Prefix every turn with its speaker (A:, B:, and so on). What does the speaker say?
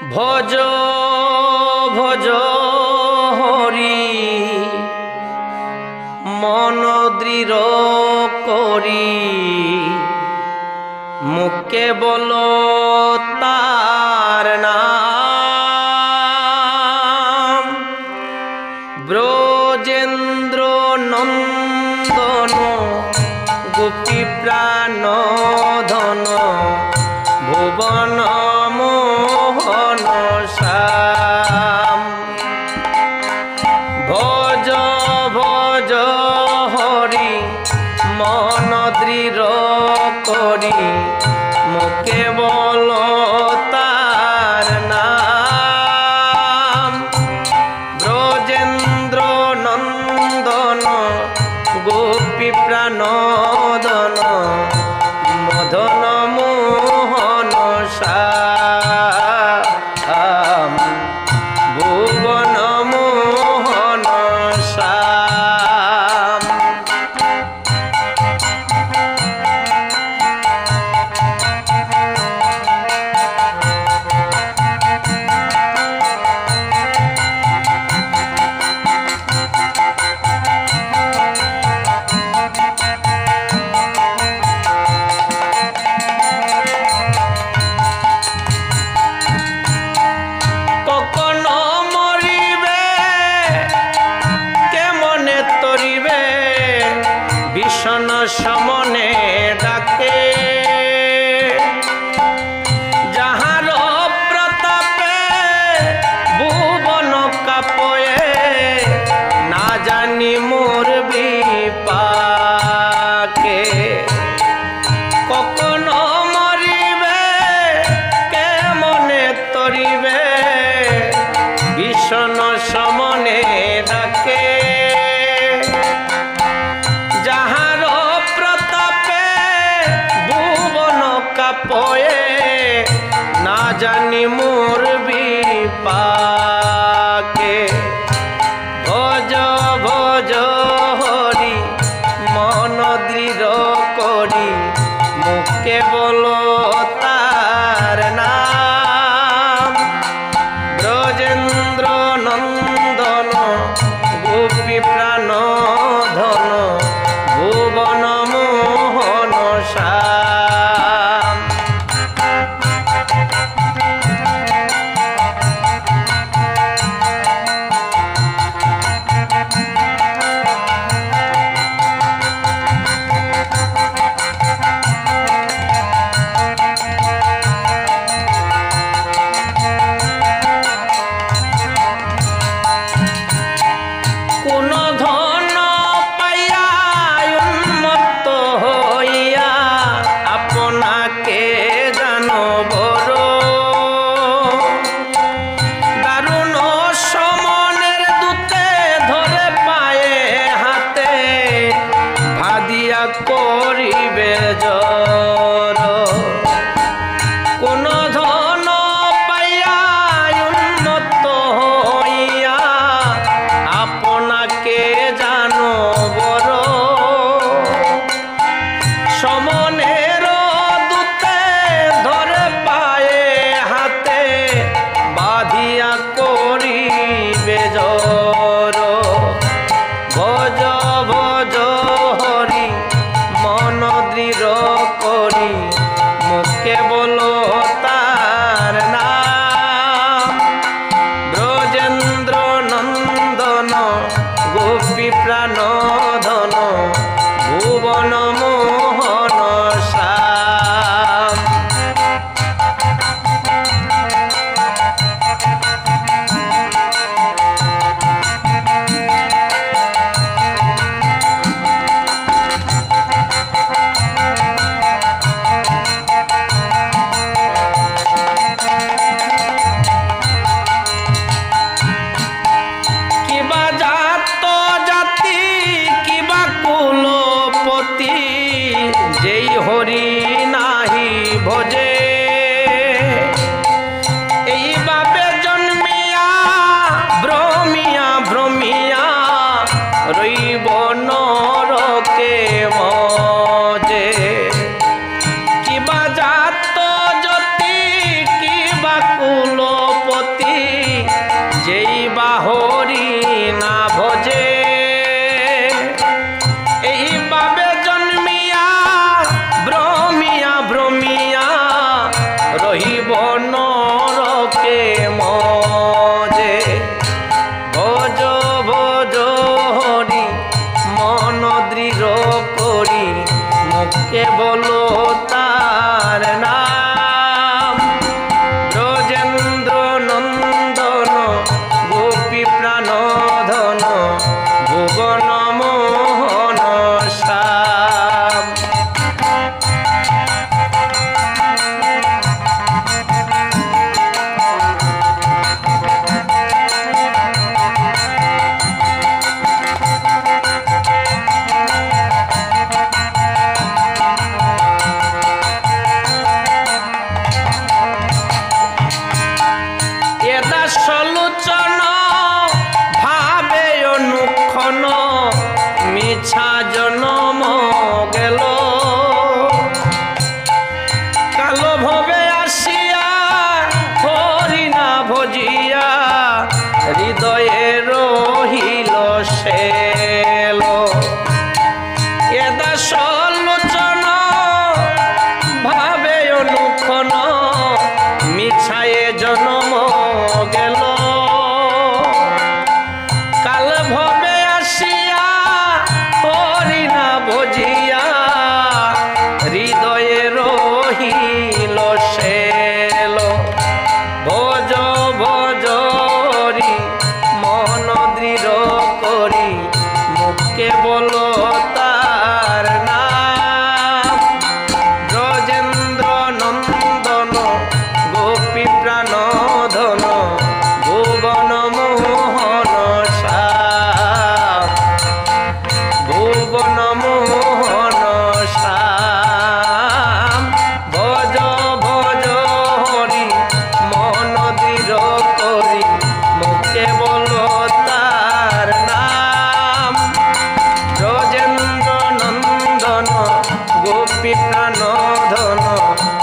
A: ভজ ভজ হরি মন দৃঢ় করি মুখে বলো তার নাম। ব্রজেন্দ্র নন্দন গোপী প্রাণ ধন ভুবন মোহন শ্যাম। ভজ ভজ হরি মন দৃঢ় করি মুখে বলো তার নাম। ব্রজেন্দ্র নন্দন গোপী প্রাণ ধন মদন মোহন শ্যাম ভুবন মোহন শ্যাম। ভীষণ সমনে ডাকে যাহার প্রতাপে ভুবন কাপয়ে না জানি মোর বিপাকে। কখনো মরিবে কেমনে তরিবে ভীষণ সমনে ডাকে যাহার প্রতাপে ভুবন কাপয়ে না জানি মোর বিপাকে। ভজ ভজ হরি মন দৃঢ় করি মুখে বলো তার নাম। ব্রজেন্দ্র নন্দন গোপী প্রাণ ধন ভুবন মোহন শ্যাম। কোন ধন পাইয়া উন্মত্ত হইয়া আপনাকে জানো বড় দারুণ সমনের দূতে ধরে পায়ে হাতে ভাদিয়া করিবে জর। কোন ধন পাইয়া উন্মত্ত হইয়া আপনাকে জানো বড় সমনের দূতে ধরে রূপী প্রাণ ধন